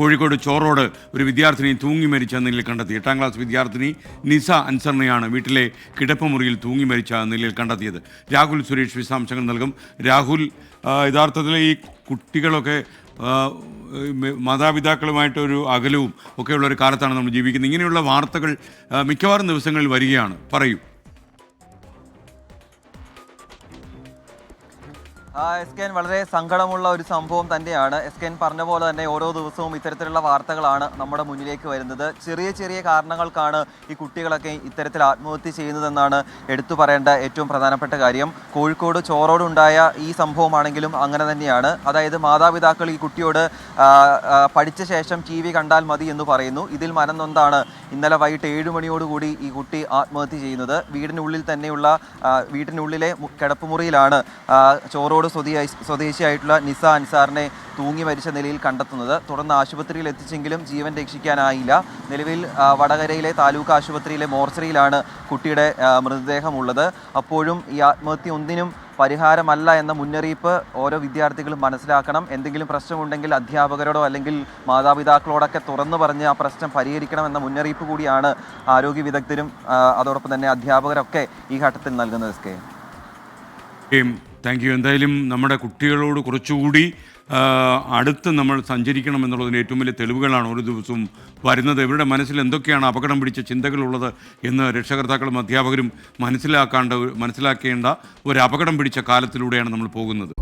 കോഴിക്കോട് ചോറോട് ഒരു വിദ്യാർത്ഥിനി തൂങ്ങി മരിച്ച നിലയിൽ കണ്ടെത്തി. 8ാം ക്ലാസ് വിദ്യാർത്ഥിനി നിസ അൻസറിനെയാണ് വീട്ടിലെ കിടപ്പുമുറിയിൽ തൂങ്ങി മരിച്ച നിലയിൽ കണ്ടെത്തിയത്. രാഹുൽ സുരേഷ് വിശദാംശങ്ങൾ നൽകും. രാഹുൽ, യഥാർത്ഥത്തിൽ ഈ കുട്ടികളൊക്കെ മാതാപിതാക്കളുമായിട്ടൊരു അകലവും ഒക്കെയുള്ളൊരു കാലത്താണ് നമ്മൾ ജീവിക്കുന്നത്. ഇങ്ങനെയുള്ള വാർത്തകൾ മിക്കവാറും ദിവസങ്ങളിൽ വരികയാണ്. പറയൂ. എസ്.കെ.എൻ വളരെ സങ്കടമുള്ള ഒരു സംഭവം തന്നെയാണ്. എസ്.കെ.എൻ പറഞ്ഞ പോലെ തന്നെ ഓരോ ദിവസവും ഇത്തരത്തിലുള്ള വാർത്തകളാണ് നമ്മുടെ മുന്നിലേക്ക് വരുന്നത്. ചെറിയ ചെറിയ കാരണങ്ങൾക്കാണ് ഈ കുട്ടികളൊക്കെ ഇത്തരത്തിൽ ആത്മഹത്യ ചെയ്യുന്നതെന്നാണ് എടുത്തു പറയേണ്ട ഏറ്റവും പ്രധാനപ്പെട്ട കാര്യം. കോഴിക്കോട് ചോറോടുണ്ടായ ഈ സംഭവമാണെങ്കിലും അങ്ങനെ തന്നെയാണ്. അതായത് മാതാപിതാക്കൾ ഈ കുട്ടിയോട് പഠിച്ച ശേഷം TV കണ്ടാൽ മതി എന്ന് പറയുന്നു. ഇതിൽ മനംനൊന്താണ് ഇന്നലെ വൈകിട്ട് 7 മണിയോടുകൂടി ഈ കുട്ടി ആത്മഹത്യ ചെയ്യുന്നത്. വീട്ടിനുള്ളിലെ കിടപ്പുമുറിയിലാണ് ചോറോട് സ്വദേശിയായിട്ടുള്ള നിസ അൻസാറിനെ തൂങ്ങി മരിച്ച നിലയിൽ കണ്ടെത്തുന്നത്. തുടർന്ന് ആശുപത്രിയിൽ എത്തിച്ചെങ്കിലും ജീവൻ രക്ഷിക്കാനായില്ല. നിലവിൽ വടകരയിലെ താലൂക്ക് ആശുപത്രിയിലെ മോർച്ചറിയിലാണ് കുട്ടിയുടെ മൃതദേഹമുള്ളത്. അപ്പോഴും ഈ ആത്മഹത്യ ഒന്നിനും പരിഹാരമല്ല എന്ന മുന്നറിയിപ്പ് ഓരോ വിദ്യാർത്ഥികളും മനസ്സിലാക്കണം. എന്തെങ്കിലും പ്രശ്നമുണ്ടെങ്കിൽ അധ്യാപകരോടോ അല്ലെങ്കിൽ മാതാപിതാക്കളോടൊക്കെ തുറന്നു പറഞ്ഞ് ആ പ്രശ്നം പരിഹരിക്കണം എന്ന മുന്നറിയിപ്പ് കൂടിയാണ് ആരോഗ്യ വിദഗ്ധരും അതോടൊപ്പം തന്നെ അധ്യാപകരൊക്കെ ഈ ഘട്ടത്തിൽ നൽകുന്നത്. എസ്.കെ. Thank you. എന്തായാലും നമ്മുടെ കുട്ടികളോട് കുറച്ചുകൂടി അടുത്ത് നമ്മൾ സഞ്ചരിക്കണം എന്നുള്ളതിന് ഏറ്റവും വലിയ തെളിവുകളാണ് ഓരോ ദിവസവും വരുന്നത്. ഇവരുടെ മനസ്സിൽ എന്തൊക്കെയാണ് അപകടം പിടിച്ച ചിന്തകളുള്ളത് എന്ന് രക്ഷകർത്താക്കളും അധ്യാപകരും മനസ്സിലാക്കേണ്ട ഒരു അപകടം പിടിച്ച കാലത്തിലൂടെയാണ് നമ്മൾ പോകുന്നത്.